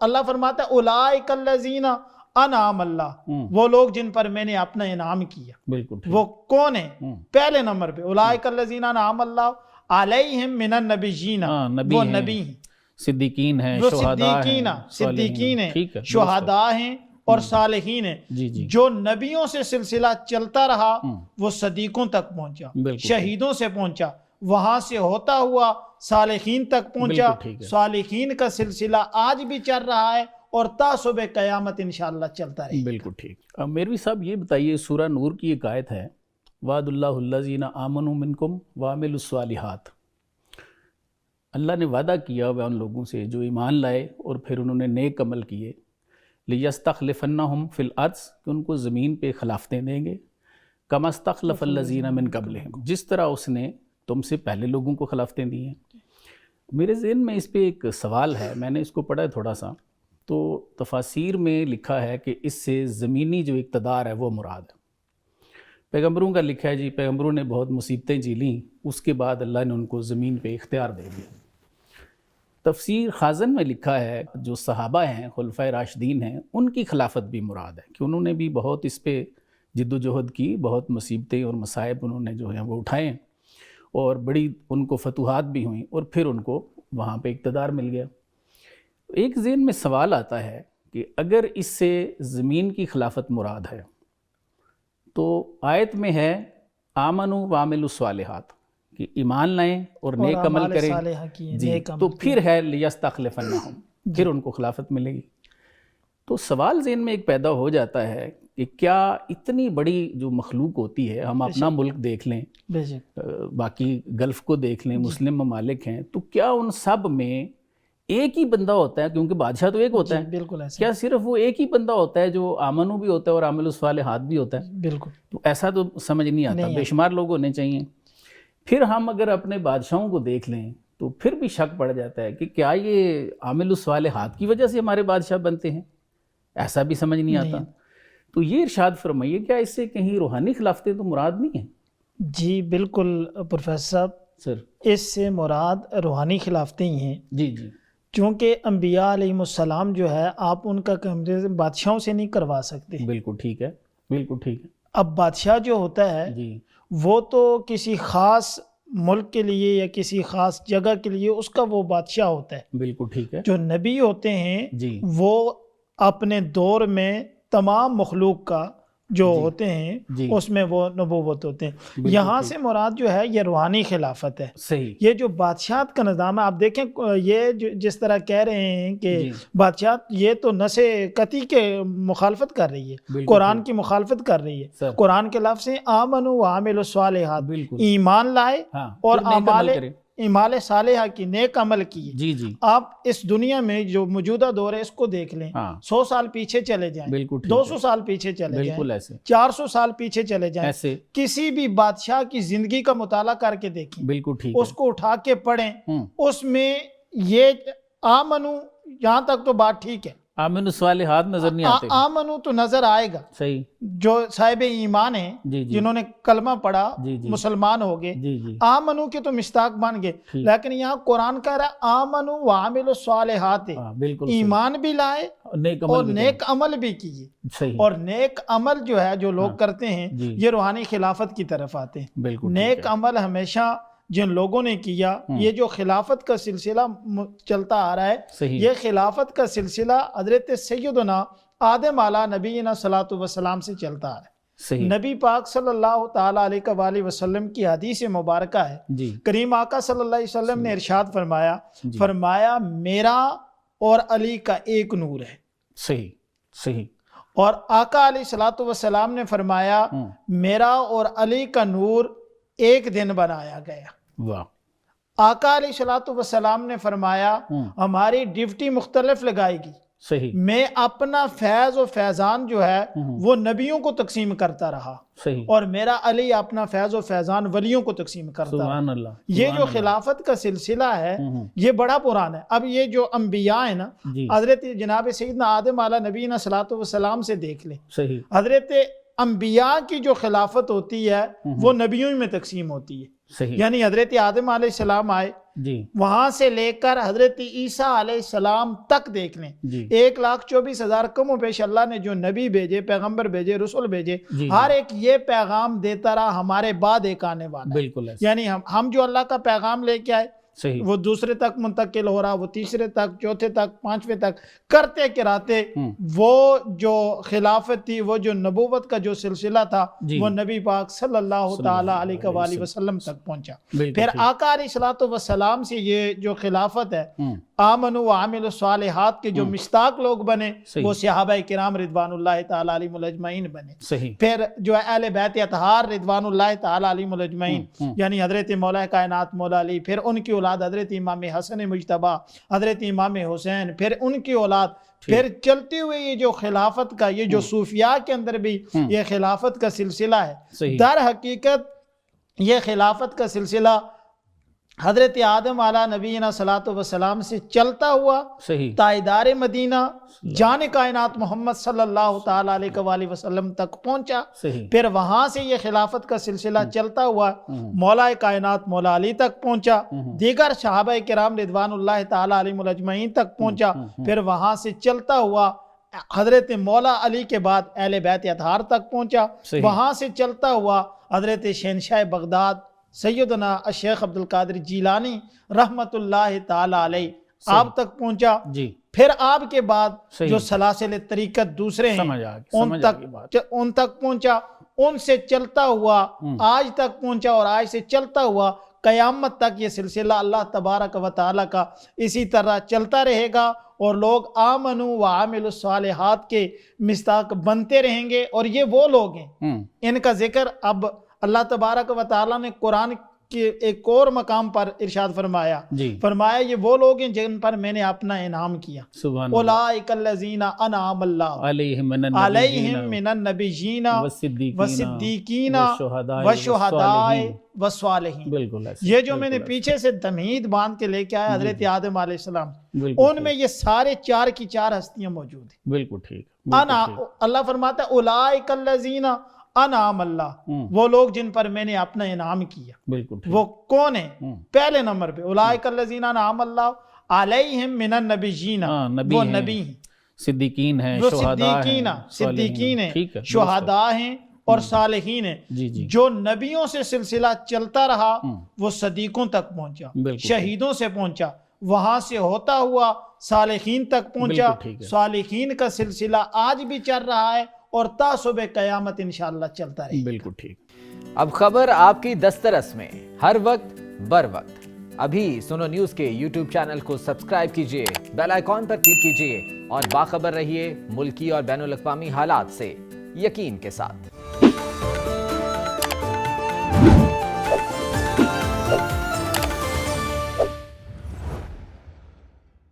اللہ فرماتا ہے اولئک الذین انعم اللہ، وہ لوگ جن پر میں نے اپنا انعام کیا۔ بالکل وہ کون ہیں؟ پہلے نمبر پہ اولئک الذین انعم اللہ علیہم من النبیین، وہ نبی ہیں، صدیقین ہیں، وہ صدیقین ہیں، شہداء ہیں اور صالحین ہیں۔ جی جی، جو نبیوں سے سلسلہ چلتا رہا وہ صدیقوں تک پہنچا، شہیدوں سے پہنچا، وہاں سے ہوتا ہوا صالحین تک پہنچا، صالحین کا سلسلہ آج بھی چل رہا ہے اور تا صبح قیامت انشاءاللہ چلتا رہے۔ بالکل ٹھیک۔ اب میروی صاحب یہ بتائیے، سورہ نور کی ایک آیت ہے، وعد اللہ الذین آمنوا منکم وعملوا الصالحات، اللہ نے وعدہ کیا ہوا ان لوگوں سے جو ایمان لائے اور پھر انہوں نے نیک عمل کیے، لِيَسْتَخْلِفَنَّهُمْ فِي الْأَرْضِ، کہ ان کو زمین پہ خلافتیں دیں گے، كَمَا اسْتَخْلَفَ الَّذِينَ مِن قَبْلِهِمْ، جس طرح اس نے تم سے پہلے لوگوں کو خلافتیں دی ہیں۔ میرے ذہن میں اس پہ ایک سوال ہے، میں نے اس کو پڑھا ہے تھوڑا سا، تو تفاسیر میں لکھا ہے کہ اس سے زمینی جو اقتدار ہے وہ مراد ہے۔ پیغمبروں کا لکھا ہے جی، پیغمبروں نے بہت مصیبتیں جھیلیں، اس کے بعد اللہ نے ان کو زمین پہ اختیار دے دیا۔ تفسیر خازن میں لکھا ہے جو صحابہ ہیں، خلفائے راشدین ہیں، ان کی خلافت بھی مراد ہے کہ انہوں نے بھی بہت اس پہ جد و جہد کی، بہت مصیبتیں اور مصائب انہوں نے جو ہیں وہ اٹھائے ہیں، اور بڑی ان کو فتوحات بھی ہوئیں، اور پھر ان کو وہاں پہ اقتدار مل گیا۔ ایک ذہن میں سوال آتا ہے کہ اگر اس سے زمین کی خلافت مراد ہے تو آیت میں ہے آمنوا وعملوا الصالحات، کہ ایمان لائیں اور نیک عمل کریں، جی، تو پھر ہے لیستخلفنہم، پھر ان کو خلافت ملے گی۔ تو سوال ذہن میں ایک پیدا ہو جاتا ہے کہ کیا اتنی بڑی جو مخلوق ہوتی ہے، ہم اپنا ملک دیکھ لیں، باقی گلف کو دیکھ لیں، مسلم ممالک ہیں، تو کیا ان سب میں ایک ہی بندہ ہوتا ہے؟ کیونکہ بادشاہ تو ایک ہوتا ہے، بالکل ایسا، کیا صرف وہ ایک ہی بندہ ہوتا ہے جو آمنو بھی ہوتا ہے اور عامل الصالحات بھی ہوتا ہے؟ بالکل، تو ایسا تو سمجھ نہیں آتا، بے شمار لوگ ہونے چاہیے۔ پھر ہم اگر اپنے بادشاہوں کو دیکھ لیں تو پھر بھی شک پڑ جاتا ہے کہ کیا یہ عامل الصالحات کی وجہ سے ہمارے بادشاہ بنتے ہیں؟ ایسا بھی سمجھ نہیں آتا۔ تو یہ ارشاد فرمائیے، کیا اس سے کہیں روحانی خلافتیں تو مراد نہیں ہیں؟ جی بالکل پروفیسر صاحب، سر اس سے مراد روحانی خلافتیں ہی ہیں۔ جی جی، چونکہ انبیاء علیہ السلام جو ہے آپ ان کا کمپیریزن بادشاہوں سے نہیں کروا سکتے۔ بالکل ٹھیک ہے، بالکل ٹھیک ہے۔ اب بادشاہ جو ہوتا ہے جی، وہ تو کسی خاص ملک کے لیے یا کسی خاص جگہ کے لیے اس کا وہ بادشاہ ہوتا ہے۔ بالکل ٹھیک ہے۔ جو نبی ہوتے ہیں جی، وہ اپنے دور میں تمام مخلوق کا جو ہوتے ہیں اس میں وہ نبوت ہوتے ہیں۔ یہاں سے مراد جو ہے یہ روحانی خلافت ہے۔ صحیح۔ یہ جو بادشاہت کا نظام ہے، آپ دیکھیں یہ جس طرح کہہ رہے ہیں کہ بادشاہت، یہ تو نس قطعی کے مخالفت کر رہی ہے، قرآن کی مخالفت کر رہی ہے۔ قرآن کے لفظ ہیں آمنوا وعملوا الصالحات، ایمان لائے اور اعمال صالحہ کی، نیک عمل کی۔ جی جی، آپ اس دنیا میں جو موجودہ دور ہے اس کو دیکھ لیں، 100 سال پیچھے چلے جائیں، 200 سال پیچھے چلے جائیں، 400 سال پیچھے چلے جائیں، کسی بھی بادشاہ کی زندگی کا مطالعہ کر کے دیکھیں، بالکل ٹھیک، اس کو اٹھا کے پڑھیں، اس میں یہ آمنو یہاں تک تو بات ٹھیک ہے، آمن الصالحات نظر نہیں آتے، آمنو تو نظر آئے گا۔ صحیح، جو صاحب ایمان ہیں جنہوں نے کلمہ پڑھا مسلمان ہو گئے، آمنو کے تو مستاق بن گئے، لیکن یہاں قرآن کہہ رہا ہے آمنو وعملوا الصالحات، ایمان بھی لائے اور نیک عمل بھی کیے۔ اور نیک عمل جو ہے جو لوگ کرتے ہیں یہ روحانی خلافت کی طرف آتے ہیں۔ نیک عمل ہمیشہ جن لوگوں نے کیا، یہ جو خلافت کا سلسلہ چلتا آ رہا ہے، یہ خلافت کا سلسلہ حضرت سیدنا آدم علیہ نبینا صلاۃ وسلام سے چلتا آ رہا ہے۔ نبی پاک صلی اللہ تعالیٰ علیہ وآلہ وسلم کی حدیث مبارکہ ہے، کریم آقا صلی اللہ علیہ وسلم نے ارشاد فرمایا میرا اور علی کا ایک نور ہے۔ صحیح صحیح۔ اور آقا علیہ الصلوۃ والسلام نے فرمایا میرا اور علی کا نور ایک دن بنایا گیا۔ واہ۔ آقا علیہ الصلوۃ والسلام نے فرمایا ہماری ڈیوٹی مختلف لگائے گی، صحیح، میں اپنا فیض و فیضان جو ہے وہ نبیوں کو تقسیم کرتا رہا، صحیح، اور میرا علی اپنا فیض و فیضان ولیوں کو تقسیم کرتا رہا۔ سبحان اللہ۔ یہ جو خلافت کا سلسلہ ہے یہ بڑا پرانا ہے۔ اب یہ جو انبیاء ہیں نا، حضرت جناب سیدنا آدم علیہ نبینا صلاۃ والسلام سے دیکھ لیں، صحیح، حضرت انبیاء کی جو خلافت ہوتی ہے وہ نبیوں میں تقسیم ہوتی ہے۔ صحیح، یعنی حضرت آدم علیہ السلام آئے، وہاں سے لے کر حضرت عیسیٰ علیہ السلام تک دیکھ لیں، 1,24,000 کم و بیش اللہ نے جو نبی بھیجے، پیغمبر بھیجے، رسول بھیجے، ہر ایک یہ پیغام دیتا رہا ہمارے بعد ایک آنے والا، بالکل، یعنی ہم جو اللہ کا پیغام لے کے آئے وہ دوسرے تک منتقل ہو رہا، وہ تیسرے تک، چوتھے تک، پانچویں تک، کرتے کراتے وہ جو خلافت تھی، وہ جو نبوت کا جو سلسلہ تھا، وہ نبی پاک صلی اللہ تعالی علیہ وآلہ وسلم تک پہنچا۔ پھر آقا علیہ السلام سے یہ جو خلافت ہے، آمنوا وعملوا الصالحات کے جو مشتاق لوگ بنے وہ صحابہ کرام رضوان اللہ تعالی علیہم اجمعین بنے۔ پھر جو اہل بیت اطہار رضوان اللہ تعالی علیہم اجمعین، یعنی حضرت مولا کائنات مولا علی، پھر ان کی اولاد حضرت امام حسن مجتبی، حضرت امام حسین، پھر ان کی اولاد، پھر چلتے ہوئے یہ جو خلافت کا، یہ جو صوفیاء کے اندر بھی یہ خلافت کا سلسلہ ہے، در حقیقت یہ خلافت کا سلسلہ حضرت آدم علیہ نبینا صلاۃ وسلام سے چلتا ہوا تاجدار مدینہ جان کائنات محمد صلی اللہ تعالی علیہ وآلہ وسلم تک پہنچا۔ پھر وہاں سے یہ خلافت کا سلسلہ چلتا ہوا مولا کائنات مولا علی تک پہنچا، دیگر صحابہ کرام رضوان اللہ تعالی علیہم اجمعین تک پہنچا، پھر وہاں سے چلتا ہوا حضرت مولا علی کے بعد اہل بیت اطہار تک پہنچا، وہاں سے چلتا ہوا حضرت شہنشاہ بغداد سیدنا الشیخ عبد القادر جیلانی رحمت اللہ تعالی علیہ آپ تک پہنچا۔ پھر آپ کے بعد جو سلاسل طریقت دوسرے ہیں ان تک پہنچا، ان سے چلتا ہوا آج تک پہنچا، اور آج سے چلتا ہوا قیامت تک یہ سلسلہ اللہ تبارک و تعالی کا اسی طرح چلتا رہے گا، اور لوگ آمنوا وعملوا الصالحات کے مستاق بنتے رہیں گے۔ اور یہ وہ لوگ ہیں، ان کا ذکر اب اللہ تبارک و تعالیٰ نے قرآن کے ایک اور مقام پر ارشاد فرمایا، فرمایا یہ وہ لوگ ہیں جن پر میں نے اپنا انعام کیا، اولئک الذین انعم اللہ علیہم من النبیین والصدیقین والشہداء والصالحین۔ یہ جو میں نے پیچھے سے تمہید باندھ کے لے کے آیا حضرت آدم علیہ السلام، ان میں یہ سارے چار کی چار ہستیاں موجود ہیں۔ بالکل ٹھیک، اللہ فرماتا ہے اولئک الذین انعم اللہ، وہ لوگ جن پر میں نے اپنا انعام کیا۔ بالکل وہ کون ہیں؟ پہلے نمبر پہ اولئک الذین انعم اللہ علیہم من النبیین، وہ نبی ہیں، صدیقین ہیں، صدیقین ہیں، شہداء ہیں اور صالحین ہیں۔ جو نبیوں سے سلسلہ چلتا رہا وہ صدیقوں تک پہنچا، شہیدوں سے پہنچا، وہاں سے ہوتا ہوا صالحین تک پہنچا، صالحین کا سلسلہ آج بھی چل رہا ہے اور تا صبح قیامت انشاءاللہ چلتا رہے۔ بالکل ٹھیک۔ اب خبر آپ کی دسترس میں، ہر وقت بر وقت۔ ابھی سنو نیوز کے یوٹیوب چینل کو سبسکرائب کیجئے، بیل آئیکن پر کلک کیجئے اور باخبر رہیے ملکی اور بین الاقوامی حالات سے یقین کے ساتھ۔